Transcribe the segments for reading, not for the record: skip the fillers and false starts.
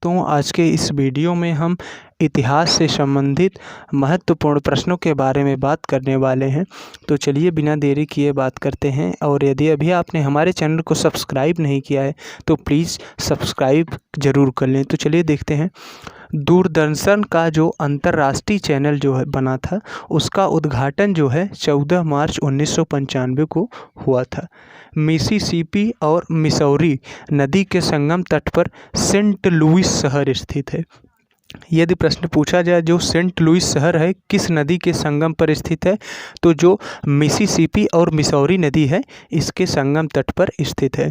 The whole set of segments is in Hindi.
दोस्तों, आज के इस वीडियो में हम इतिहास से संबंधित महत्वपूर्ण प्रश्नों के बारे में बात करने वाले हैं। तो चलिए बिना देरी किए बात करते हैं। और यदि अभी आपने हमारे चैनल को सब्सक्राइब नहीं किया है तो प्लीज़ सब्सक्राइब ज़रूर कर लें। तो चलिए देखते हैं। दूरदर्शन का जो अंतर्राष्ट्रीय चैनल जो है बना था, उसका उद्घाटन जो है 14 मार्च 1995 को हुआ था। मिसिसिपी और मिसौरी नदी के संगम तट पर सेंट लुइस शहर स्थित है। यदि प्रश्न पूछा जाए जो सेंट लुइस शहर है किस नदी के संगम पर स्थित है, तो जो मिसिसिपी और मिसौरी नदी है इसके संगम तट पर स्थित है।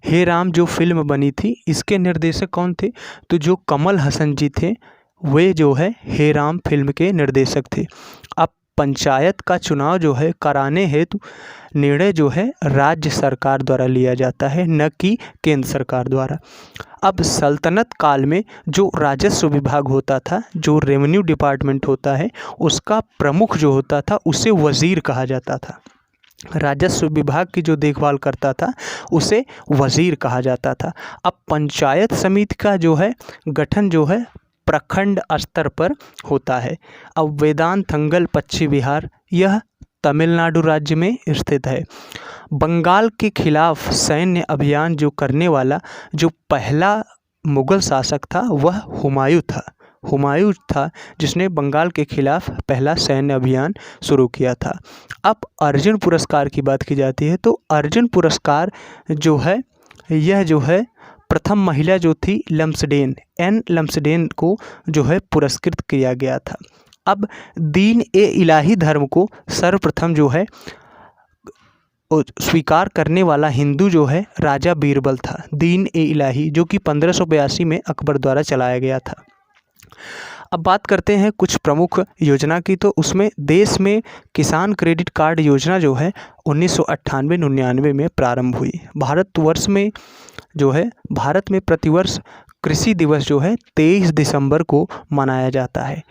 हे राम जो फिल्म बनी थी इसके निर्देशक कौन थे, तो जो कमल हसन जी थे वे जो है हे राम फिल्म के निर्देशक थे। अब पंचायत का चुनाव जो है कराने हेतु निर्णय जो है राज्य सरकार द्वारा लिया जाता है, न कि केंद्र सरकार द्वारा। अब सल्तनत काल में जो राजस्व विभाग होता था, जो रेवेन्यू डिपार्टमेंट होता है, उसका प्रमुख जो होता था उसे वज़ीर कहा जाता था। राजस्व विभाग की जो देखभाल करता था उसे वज़ीर कहा जाता था। अब पंचायत समिति का जो है गठन जो है प्रखंड स्तर पर होता है। अब वेदांतंगल पश्चिम बिहार यह तमिलनाडु राज्य में स्थित है। बंगाल के खिलाफ सैन्य अभियान जो करने वाला जो पहला मुग़ल शासक था वह हुमायूं था जिसने बंगाल के खिलाफ पहला सैन्य अभियान शुरू किया था। अब अर्जुन पुरस्कार की बात की जाती है तो अर्जुन पुरस्कार जो है यह जो है प्रथम महिला जो थी एन लम्सडेन को जो है पुरस्कृत किया गया था। अब दीन ए इलाही धर्म को सर्वप्रथम जो है स्वीकार करने वाला हिंदू जो है राजा बीरबल था। दीन ए इलाही जो कि 1582 में अकबर द्वारा चलाया गया था। अब बात करते हैं कुछ प्रमुख योजना की, तो उसमें देश में किसान क्रेडिट कार्ड योजना जो है 1998-99 में प्रारंभ हुई। भारतवर्ष में जो है भारत में प्रतिवर्ष कृषि दिवस जो है 23 दिसंबर को मनाया जाता है।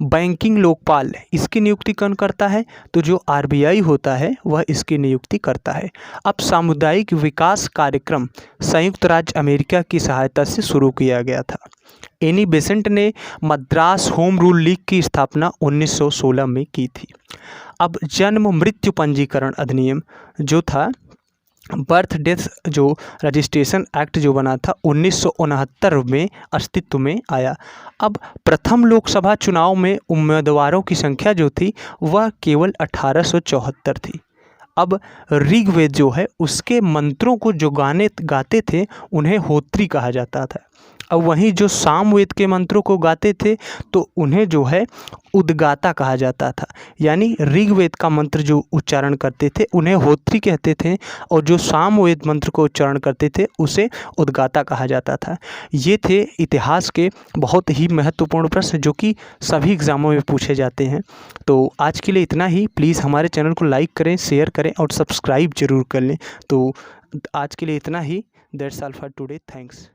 बैंकिंग लोकपाल इसकी नियुक्ति कौन करता है, तो जो आरबीआई होता है वह इसकी नियुक्ति करता है। अब सामुदायिक विकास कार्यक्रम संयुक्त राज्य अमेरिका की सहायता से शुरू किया गया था। एनी बेसेंट ने मद्रास होम रूल लीग की स्थापना 1916 में की थी। अब जन्म मृत्यु पंजीकरण अधिनियम जो था बर्थ डेथ जो रजिस्ट्रेशन एक्ट जो बना था 1969 में अस्तित्व में आया। अब प्रथम लोकसभा चुनाव में उम्मीदवारों की संख्या जो थी वह केवल 1874 थी। अब ऋग्वेद जो है उसके मंत्रों को जो गाते थे उन्हें होत्री कहा जाता था। अब वहीं जो सामवेद के मंत्रों को गाते थे तो उन्हें जो है उद्गाता कहा जाता था। यानी ऋग्वेद का मंत्र जो उच्चारण करते थे उन्हें होत्री कहते थे और जो सामवेद मंत्र को उच्चारण करते थे उसे उद्गाता कहा जाता था। ये थे इतिहास के बहुत ही महत्वपूर्ण प्रश्न जो कि सभी एग्ज़ामों में पूछे जाते हैं। तो आज के लिए इतना ही। प्लीज़ हमारे चैनल को लाइक करें, शेयर करें और सब्सक्राइब ज़रूर कर लें। तो आज के लिए इतना ही। That's all for today. Thanks.